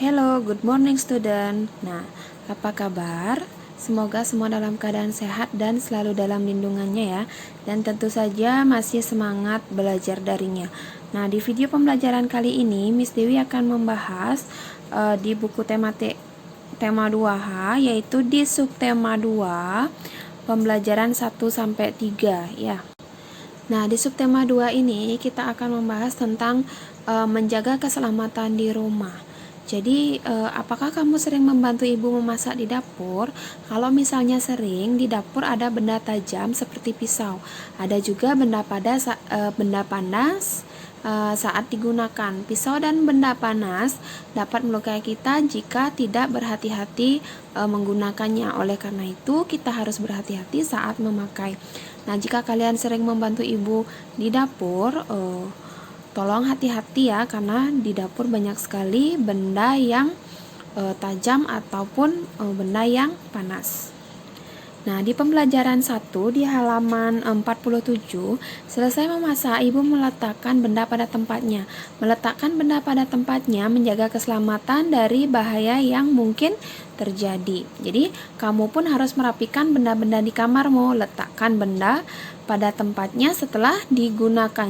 Hello, good morning student. Nah, apa kabar? Semoga semua dalam keadaan sehat dan selalu dalam lindungannya ya. Dan tentu saja masih semangat belajar darinya. Nah, di video pembelajaran kali ini Miss Dewi akan membahas di buku tema 2H, yaitu di subtema 2 pembelajaran 1 sampai 3 ya. Nah, di subtema 2 ini kita akan membahas tentang menjaga keselamatan di rumah. Jadi, apakah kamu sering membantu ibu memasak di dapur? Kalau misalnya sering, di dapur ada benda tajam seperti pisau. Ada juga benda panas saat digunakan. Pisau dan benda panas dapat melukai kita jika tidak berhati-hati menggunakannya. Oleh karena itu, kita harus berhati-hati saat memakai. Nah, jika kalian sering membantu ibu di dapur, tolong hati-hati ya, karena di dapur banyak sekali benda yang tajam ataupun benda yang panas. Nah, di pembelajaran 1 di halaman 47, selesai memasak, ibu meletakkan benda pada tempatnya. Meletakkan benda pada tempatnya menjaga keselamatan dari bahaya yang mungkin terjadi. Jadi, kamu pun harus merapikan benda-benda di kamarmu. Letakkan benda pada tempatnya setelah digunakan.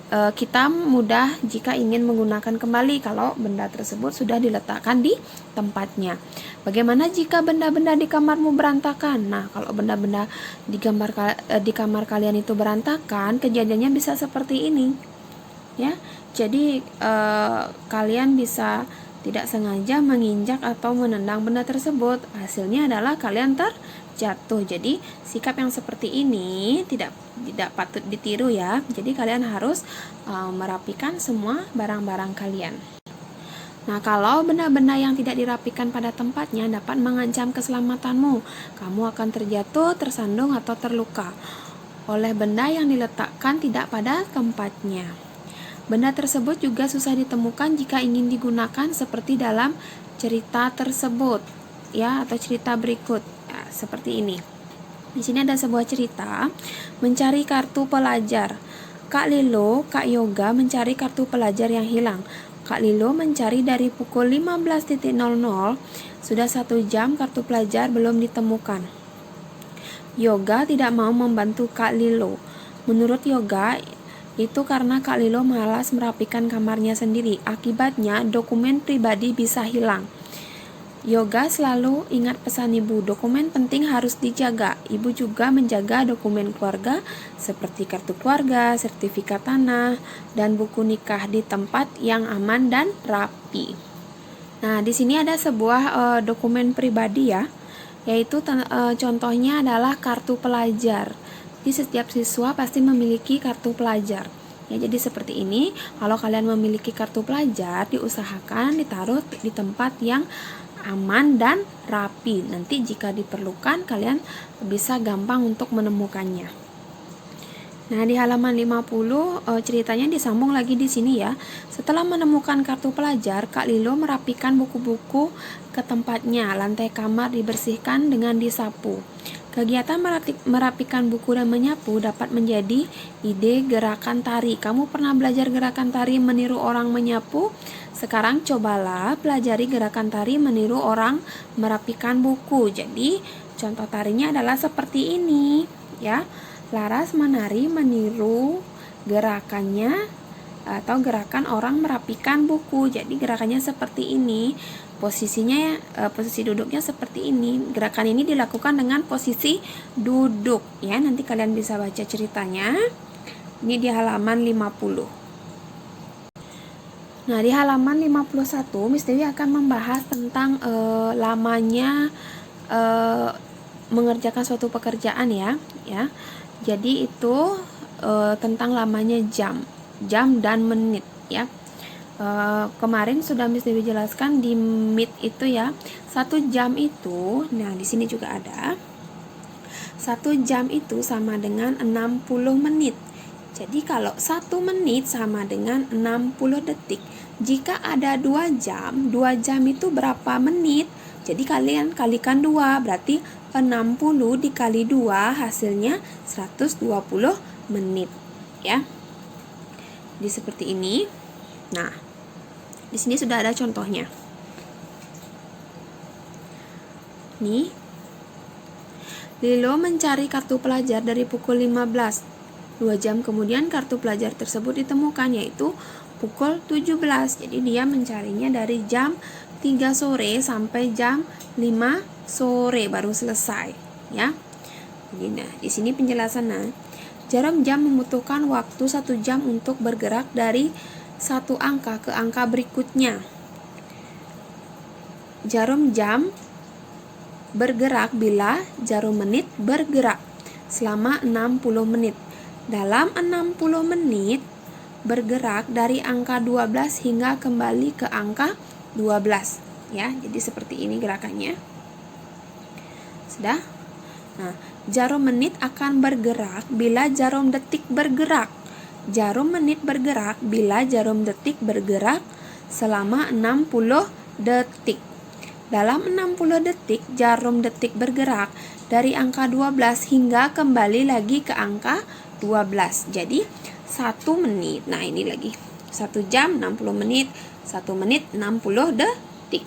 Kita mudah jika ingin menggunakan kembali kalau benda tersebut sudah diletakkan di tempatnya. Bagaimana jika benda-benda di kamarmu berantakan? Nah, kalau benda-benda di kamar kalian itu berantakan, kejadiannya bisa seperti ini. Ya. Jadi kalian bisa tidak sengaja menginjak atau menendang benda tersebut. Hasilnya adalah kalian terjatuh. Jadi sikap yang seperti ini tidak patut ditiru ya. Jadi kalian harus merapikan semua barang-barang kalian. Nah, kalau benda-benda yang tidak dirapikan pada tempatnya dapat mengancam keselamatanmu. Kamu akan terjatuh, tersandung, atau terluka oleh benda yang diletakkan tidak pada tempatnya. Benda tersebut juga susah ditemukan jika ingin digunakan seperti dalam cerita tersebut ya, atau cerita berikut ya, seperti ini. Di sini ada sebuah cerita mencari kartu pelajar. Kak Lilo, Kak Yoga mencari kartu pelajar yang hilang. Kak Lilo mencari dari pukul 15.00, sudah 1 jam kartu pelajar belum ditemukan. Yoga tidak mau membantu Kak Lilo. Menurut Yoga, itu karena Kak Lilo malas merapikan kamarnya sendiri. Akibatnya, dokumen pribadi bisa hilang. Yoga selalu ingat pesan ibu, dokumen penting harus dijaga. Ibu juga menjaga dokumen keluarga seperti kartu keluarga, sertifikat tanah, dan buku nikah di tempat yang aman dan rapi. Nah, di sini ada sebuah dokumen pribadi ya, yaitu contohnya adalah kartu pelajar. Di setiap siswa pasti memiliki kartu pelajar. Ya, jadi seperti ini. Kalau kalian memiliki kartu pelajar, diusahakan ditaruh di tempat yang aman dan rapi. Nanti jika diperlukan, kalian bisa gampang untuk menemukannya. Nah, di halaman 50 ceritanya disambung lagi di sini ya. Setelah menemukan kartu pelajar, Kak Lilo merapikan buku-buku ke tempatnya. Lantai kamar dibersihkan dengan disapu. Kegiatan merapikan buku dan menyapu dapat menjadi ide gerakan tari. Kamu pernah belajar gerakan tari meniru orang menyapu? Sekarang cobalah pelajari gerakan tari meniru orang merapikan buku. Jadi, contoh tarinya adalah seperti ini, ya. Laras menari meniru gerakannya atau gerakan orang merapikan buku. Jadi, gerakannya seperti ini. Posisi duduknya seperti ini. Gerakan ini dilakukan dengan posisi duduk ya. Nanti kalian bisa baca ceritanya. Ini di halaman 50. Nah, di halaman 51 Miss Dewi akan membahas tentang lamanya mengerjakan suatu pekerjaan ya. Jadi itu tentang lamanya jam dan menit ya. Kemarin sudah Miss Dewi jelaskan di Meet itu ya. 1 jam itu, nah di sini juga ada. 1 jam itu sama dengan 60 menit. Jadi kalau 1 menit sama dengan 60 detik. Jika ada 2 jam itu berapa menit? Jadi kalian kalikan 2, berarti 60 dikali 2 hasilnya 120 menit ya. Jadi seperti ini. Nah, Di sini sudah ada contohnya. Nih, Lilo mencari kartu pelajar dari pukul 15. 2 jam kemudian kartu pelajar tersebut ditemukan, yaitu pukul 17. Jadi dia mencarinya dari jam 3 sore sampai jam 5 sore baru selesai, ya. Jadi nah, di sini penjelasannya. Jarum jam membutuhkan waktu 1 jam untuk bergerak dari satu angka ke angka berikutnya. Jarum jam bergerak bila jarum menit bergerak selama 60 menit. Dalam 60 menit bergerak dari angka 12 hingga kembali ke angka 12, ya. Jadi seperti ini gerakannya. Sudah? Nah, jarum menit akan bergerak bila jarum detik bergerak. Jarum menit bergerak bila jarum detik bergerak selama 60 detik. Dalam 60 detik, jarum detik bergerak dari angka 12 hingga kembali lagi ke angka 12. Jadi, 1 menit. Nah, ini lagi. 1 jam 60 menit, 1 menit 60 detik.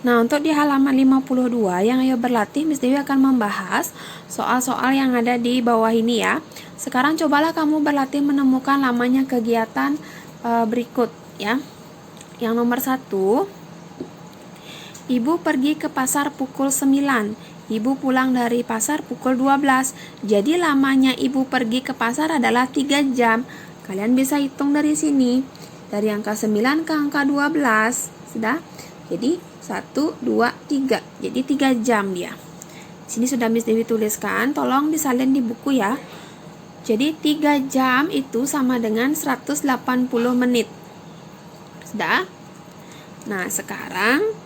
Nah, untuk di halaman 52 yang ayo berlatih, Miss Dewi akan membahas soal-soal yang ada di bawah ini, ya. Sekarang cobalah kamu berlatih menemukan lamanya kegiatan berikut, ya. Yang nomor 1, Ibu pergi ke pasar pukul 9. Ibu pulang dari pasar pukul 12. Jadi lamanya Ibu pergi ke pasar adalah 3 jam. Kalian bisa hitung dari sini. Dari angka 9 ke angka 12. Sudah? Jadi 1, 2, 3. Jadi 3 jam dia. Sini sudah Miss Dewi tuliskan. Tolong disalin di buku, ya. Jadi 3 jam itu sama dengan 180 menit. Sudah? Nah, sekarang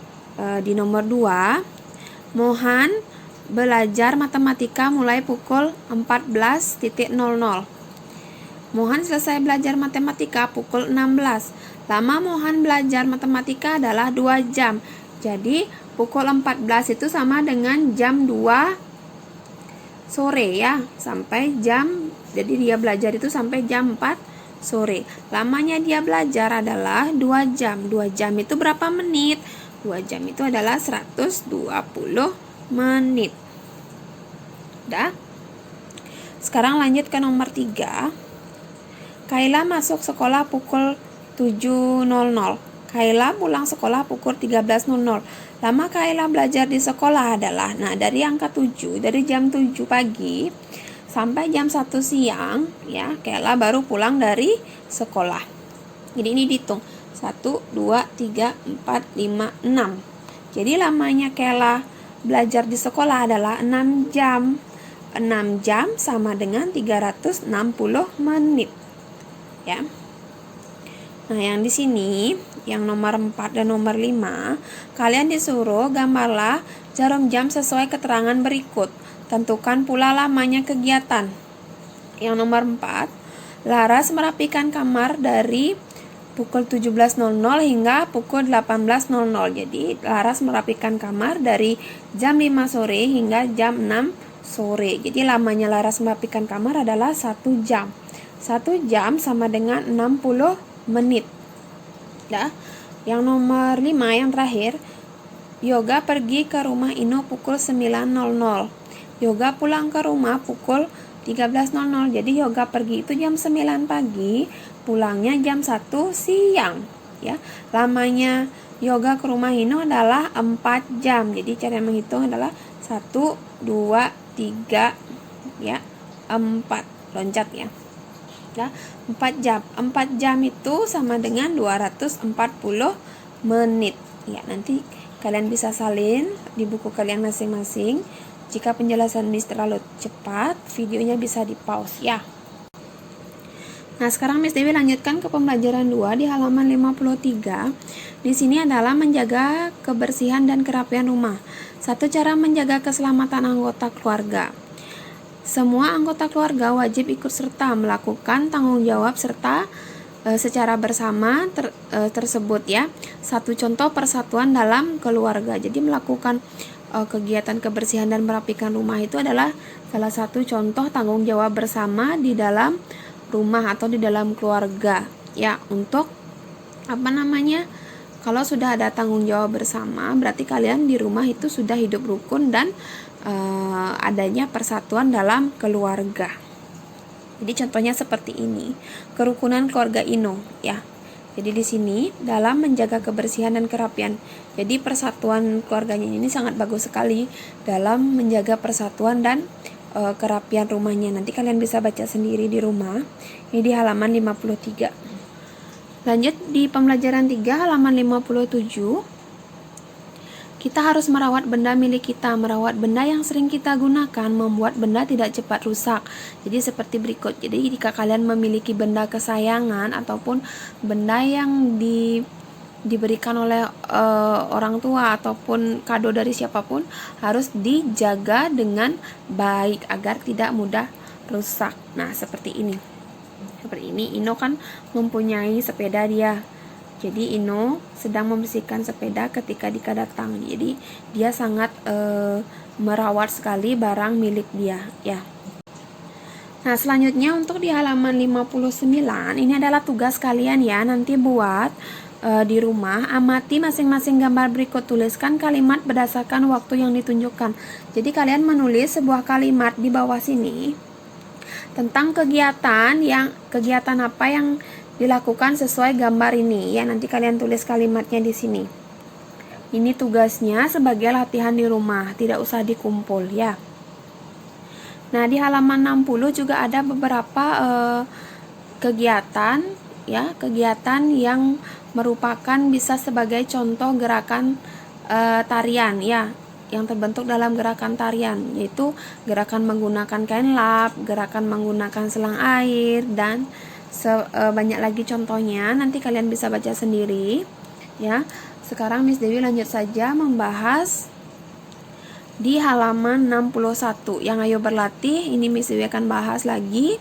di nomor 2, Mohan belajar matematika mulai pukul 14.00. Mohan selesai belajar matematika pukul 16. Lama Mohan belajar matematika adalah 2 jam. Jadi pukul 14 itu sama dengan jam 2 sore, ya. Sampai jam, jadi dia belajar itu sampai jam 4 sore. Lamanya dia belajar adalah 2 jam. 2 jam itu berapa menit? 2 jam itu adalah 120 menit. Udah? Sekarang lanjut ke nomor 3. Kayla masuk sekolah pukul 7.00. Kayla pulang sekolah pukul 13.00. Lama Kayla belajar di sekolah adalah, nah, dari angka 7, dari jam 7 pagi sampai jam 1 siang, ya, Kayla baru pulang dari sekolah. Jadi ini dihitung 1, 2, 3, 4, 5, 6. Jadi lamanya Kayla belajar di sekolah adalah 6 jam. 6 jam sama dengan 360 menit, ya. Nah, yang di sini, yang nomor 4 dan nomor 5, kalian disuruh gambarlah jarum jam sesuai keterangan berikut. Tentukan pula lamanya kegiatan. Yang nomor 4, Laras merapikan kamar dari pukul 17.00 hingga pukul 18.00. Jadi, Laras merapikan kamar dari jam 5 sore hingga jam 6 sore. Jadi, lamanya Laras merapikan kamar adalah 1 jam. 1 jam sama dengan 60 menit. Dah. Yang nomor 5 yang terakhir, Yoga pergi ke rumah Ino pukul 9.00. Yoga pulang ke rumah pukul 13.00. Jadi Yoga pergi itu jam 9 pagi, pulangnya jam 1 siang, ya. Lamanya Yoga ke rumah Ino adalah 4 jam. Jadi cara menghitung adalah 1, 2, 3, ya, 4. Loncat, ya. 4 jam. 4 jam itu sama dengan 240 menit. Ya, nanti kalian bisa salin di buku kalian masing-masing. Jika penjelasan Miss terlalu cepat, videonya bisa di-pause, ya. Nah, sekarang Miss Dewi lanjutkan ke pembelajaran 2 di halaman 53. Di sini adalah menjaga kebersihan dan kerapian rumah. 1 cara menjaga keselamatan anggota keluarga. Semua anggota keluarga wajib ikut serta melakukan tanggung jawab serta secara bersama tersebut, ya. 1 contoh persatuan dalam keluarga. Jadi melakukan kegiatan kebersihan dan merapikan rumah itu adalah salah satu contoh tanggung jawab bersama di dalam rumah atau di dalam keluarga, ya, untuk kalau sudah ada tanggung jawab bersama, berarti kalian di rumah itu sudah hidup rukun dan adanya persatuan dalam keluarga. Jadi contohnya seperti ini, kerukunan keluarga Ino ya. Jadi di sini dalam menjaga kebersihan dan kerapian. Jadi persatuan keluarganya ini sangat bagus sekali dalam menjaga persatuan dan kerapian rumahnya. Nanti kalian bisa baca sendiri di rumah. Ini di halaman 53. Lanjut di pembelajaran 3 halaman 57. Kita harus merawat benda milik kita. Merawat benda yang sering kita gunakan membuat benda tidak cepat rusak. Jadi seperti berikut. Jadi jika kalian memiliki benda kesayangan ataupun benda yang diberikan oleh orang tua ataupun kado dari siapapun, harus dijaga dengan baik agar tidak mudah rusak. Nah, seperti ini. Seperti ini, Ino kan mempunyai sepeda dia. Jadi Ino sedang membersihkan sepeda ketika Dika datang. Jadi dia sangat merawat sekali barang milik dia ya. Nah, selanjutnya untuk di halaman 59 ini adalah tugas kalian ya. Nanti buat di rumah, amati masing-masing gambar berikut, tuliskan kalimat berdasarkan waktu yang ditunjukkan. Jadi kalian menulis sebuah kalimat di bawah sini tentang kegiatan apa yang dilakukan sesuai gambar ini ya. Nanti kalian tulis kalimatnya di sini. Ini tugasnya sebagai latihan di rumah, tidak usah dikumpul ya. Nah, di halaman 60 juga ada beberapa kegiatan ya, kegiatan yang merupakan bisa sebagai contoh gerakan tarian ya, yang terbentuk dalam gerakan tarian, yaitu gerakan menggunakan kain lap, gerakan menggunakan selang air, dan banyak lagi contohnya. Nanti kalian bisa baca sendiri ya. Sekarang Miss Dewi lanjut saja membahas di halaman 61 yang ayo berlatih. Ini Miss Dewi akan bahas lagi.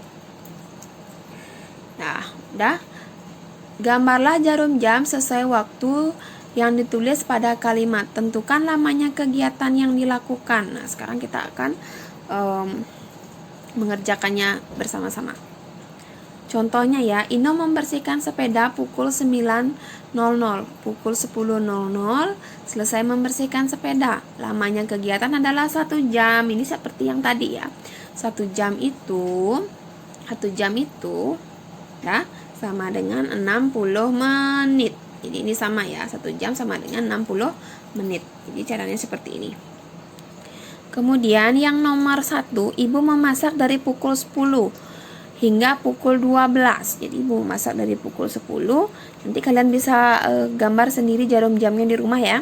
Nah, udah. Gambarlah jarum jam sesuai waktu yang ditulis pada kalimat. Tentukan lamanya kegiatan yang dilakukan. Nah, sekarang kita akan mengerjakannya bersama-sama. Contohnya ya, Ino membersihkan sepeda pukul 9.00, pukul 10.00 selesai membersihkan sepeda. Lamanya kegiatan adalah 1 jam. Ini seperti yang tadi ya. 1 jam itu ya sama dengan 60 menit. Jadi ini sama ya, 1 jam sama dengan 60 menit. Jadi caranya seperti ini. Kemudian yang nomor 1, Ibu memasak dari pukul 10 hingga pukul 12. Jadi Ibu masak dari pukul 10. Nanti kalian bisa gambar sendiri jarum jamnya di rumah ya.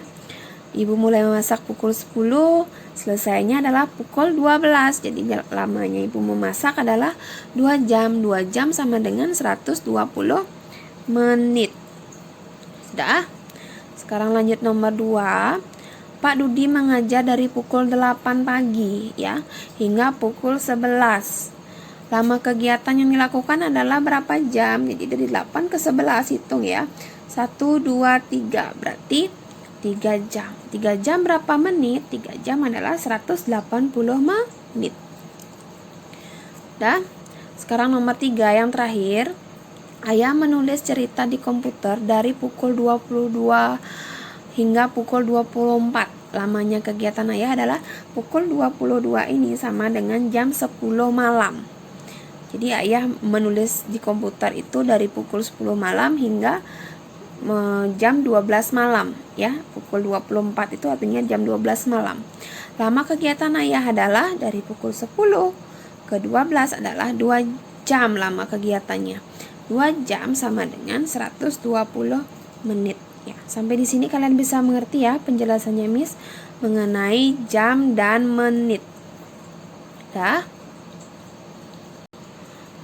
Ibu mulai memasak pukul 10, selesainya adalah pukul 12. Jadi lamanya Ibu memasak adalah 2 jam. 2 jam sama dengan 120 menit. Sudah? Sekarang lanjut nomor 2. Pak Dudi mengajar dari pukul 8 pagi ya hingga pukul 11. Lama kegiatan yang dilakukan adalah berapa jam? Jadi dari 8 ke 11 hitung ya. 1, 2, 3 berarti 3 jam. 3 jam berapa menit? 3 jam adalah 180 menit. Dah. Sekarang nomor 3 yang terakhir. Ayah menulis cerita di komputer dari pukul 22 hingga pukul 24. Lamanya kegiatan ayah adalah pukul 22 ini sama dengan jam 10 malam. Jadi ayah menulis di komputer itu dari pukul 10 malam hingga jam 12 malam ya. Pukul 24 itu artinya jam 12 malam. Lama kegiatan ayah adalah dari pukul 10 ke 12 adalah 2 jam lama kegiatannya. 2 jam sama dengan 120 menit ya. Sampai di sini kalian bisa mengerti ya penjelasannya Miss mengenai jam dan menit. Dah.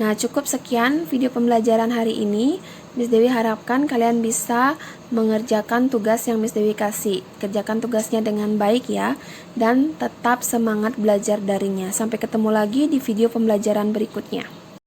Nah, cukup sekian video pembelajaran hari ini. Miss Dewi harapkan kalian bisa mengerjakan tugas yang Miss Dewi kasih. Kerjakan tugasnya dengan baik ya, dan tetap semangat belajar darinya. Sampai ketemu lagi di video pembelajaran berikutnya.